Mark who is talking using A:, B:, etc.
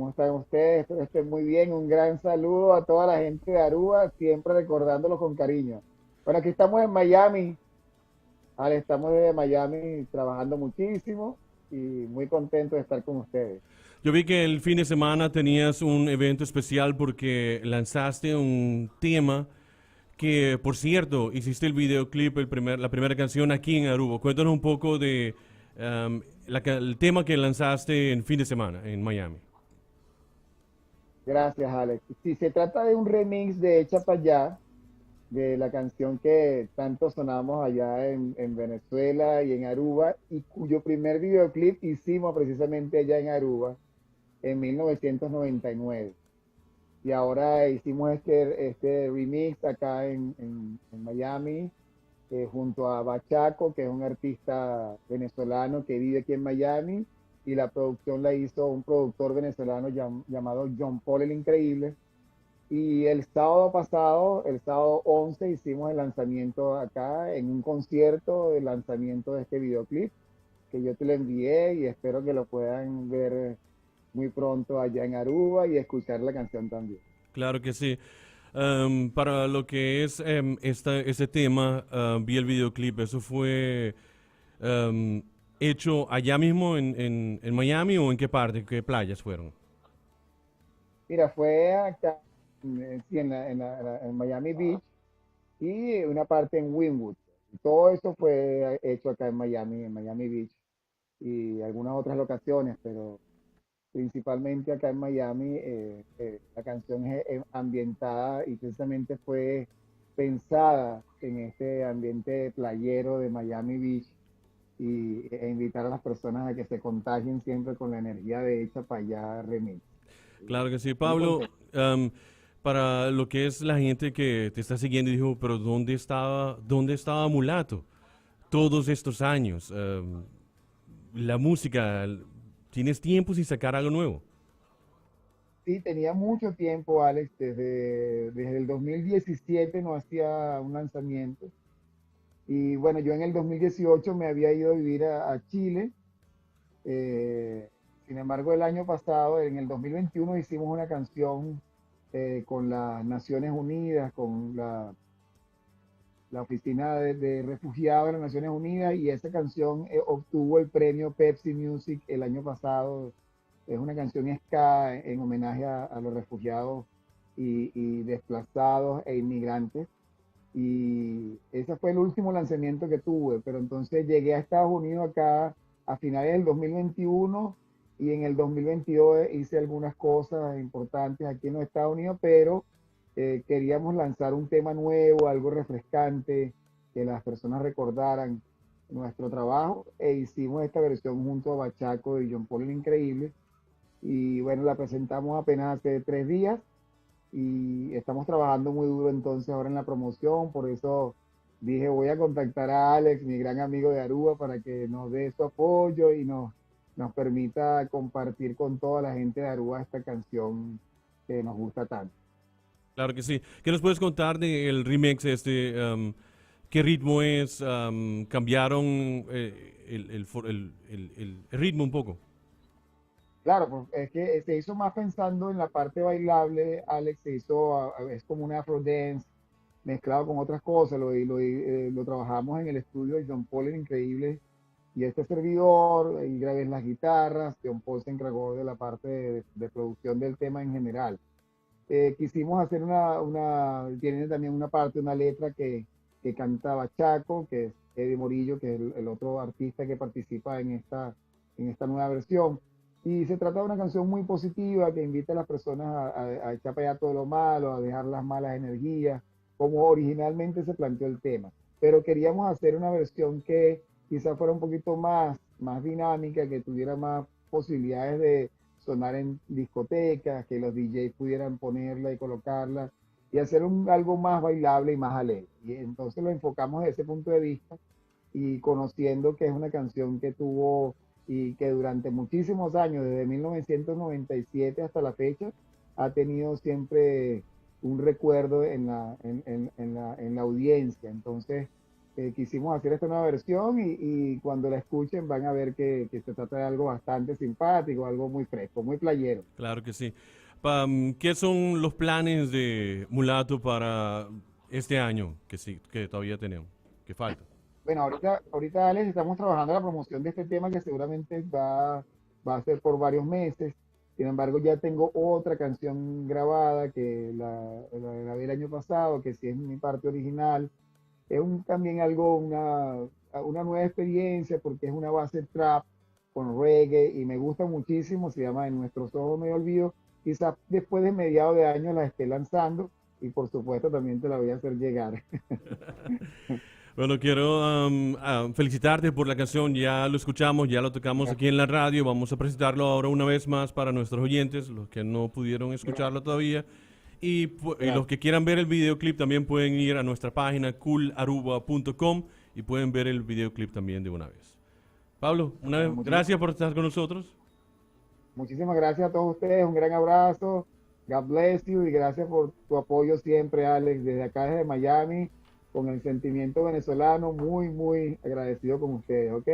A: ¿Cómo están ustedes? Espero estén muy bien. Un gran saludo a toda la gente de Aruba, siempre recordándolos con cariño. Bueno, aquí estamos en Miami. Ale, estamos desde Miami trabajando muchísimo y muy contentos de estar con ustedes.
B: Yo vi que el fin de semana tenías un evento especial porque lanzaste un tema que, por cierto, hiciste el videoclip, la primera canción aquí en Aruba. Cuéntanos un poco de el tema que lanzaste en fin de semana en Miami.
A: Gracias, Alex. Si se trata de un remix de Echa Pa' Allá, de la canción que tanto sonamos allá en Venezuela y en Aruba, y cuyo primer videoclip hicimos precisamente allá en Aruba en 1999. Y ahora hicimos este remix acá en Miami, junto a Bachaco, que es un artista venezolano que vive aquí en Miami, y la producción la hizo un productor venezolano llamado John Paul el Increíble. Y el sábado pasado, el sábado 11, hicimos el lanzamiento acá en un concierto de lanzamiento de este videoclip, que yo te lo envié y espero que lo puedan ver muy pronto allá en Aruba y escuchar la canción también.
B: Claro que sí. Para lo que es ese tema, vi el videoclip. ¿Eso fue em, hecho allá mismo en Miami o en qué parte, qué playas fueron?
A: Mira, fue acá, sí, en Miami Beach y una parte en Wynwood. Todo eso fue hecho acá en Miami Beach y algunas otras locaciones, pero principalmente acá en Miami. La canción es ambientada y precisamente fue pensada en este ambiente playero de Miami Beach e invitar a las personas a que se contagien siempre con la energía de Echa Pa' Allá Remix.
B: Claro
A: Y
B: que sí,
A: muy
B: Pablo.
A: contento.
B: Para lo que es la gente que te está siguiendo y dijo, pero dónde estaba Mulato todos estos años? La música, ¿tienes tiempo sin sacar algo nuevo?
A: Sí, tenía mucho tiempo, Alex, desde el 2017 no hacía un lanzamiento. Y bueno, yo en el 2018 me había ido a vivir a Chile. Eh, Sin embargo, el año pasado, en el 2021, hicimos una canción con las Naciones Unidas, con la Oficina de Refugiados de las Naciones Unidas, y esa canción obtuvo el premio Pepsi Music el año pasado. Es una canción ska en homenaje a los refugiados y desplazados e inmigrantes. Y ese fue el último lanzamiento que tuve, pero entonces llegué a Estados Unidos acá a finales del 2021 y en el 2022 hice algunas cosas importantes aquí en los Estados Unidos, pero queríamos lanzar un tema nuevo, algo refrescante, que las personas recordaran nuestro trabajo e hicimos esta versión junto a Bachaco y John Paul el Increíble. Y bueno, la presentamos apenas hace 3 días y estamos trabajando muy duro entonces ahora en la promoción. Por eso dije, voy a contactar a Alex, mi gran amigo de Aruba, para que nos dé su apoyo y nos permita compartir con toda la gente de Aruba esta canción que nos gusta tanto.
B: Claro que sí. ¿Qué nos puedes contar del remix este? ¿Qué ritmo es? ¿Cambiaron el ritmo un poco?
A: Claro, pues es que se hizo más pensando en la parte bailable. Alex se hizo, es como un afro dance mezclado con otras cosas. Lo trabajamos en el estudio de John Paul, el Increíble, y este servidor, y grabé las guitarras. John Paul se encargó de la parte de producción del tema en general. Quisimos hacer tiene también una parte, una letra que cantaba Chaco, que es Eddie Morillo, que es el otro artista que participa en esta nueva versión. Y se trata de una canción muy positiva que invita a las personas a echar para allá todo lo malo, a dejar las malas energías, como originalmente se planteó el tema. Pero queríamos hacer una versión que quizás fuera un poquito más dinámica, que tuviera más posibilidades de sonar en discotecas, que los DJs pudieran ponerla y colocarla y hacer algo más bailable y más alegre. Y entonces lo enfocamos desde ese punto de vista y conociendo que es una canción que tuvo y que durante muchísimos años, desde 1997 hasta la fecha, ha tenido siempre un recuerdo en la audiencia. Entonces, quisimos hacer esta nueva versión y cuando la escuchen van a ver que se trata de algo bastante simpático, algo muy fresco, muy playero.
B: Claro que sí. ¿Qué son los planes de Mulato para este año que sí, que todavía tenemos, que falta?
A: Bueno, ahorita Alex, estamos trabajando la promoción de este tema que seguramente va a ser por varios meses. Sin embargo, ya tengo otra canción grabada que la grabé el año pasado, que sí es mi parte original. Es también una nueva experiencia porque es una base trap con reggae y me gusta muchísimo. Se llama En Nuestros Ojos No Hay Olvido. Quizás después de mediados de año la esté lanzando y por supuesto también te la voy a hacer llegar.
B: Bueno, quiero felicitarte por la canción. Ya lo escuchamos, ya lo tocamos aquí en la radio. Vamos a presentarlo ahora una vez más para nuestros oyentes, los que no pudieron escucharlo todavía. Y los
A: Gracias.
B: que quieran ver el videoclip también pueden ir a nuestra página coolaruba.com y pueden ver el videoclip también de una vez. Pablo, una
A: Bueno,
B: vez, gracias por estar con nosotros.
A: muchísimas gracias a todos ustedes, un gran abrazo, God bless you y gracias por tu apoyo siempre, Alex, desde acá, desde Miami, con el sentimiento venezolano, muy agradecido con ustedes, ¿ok?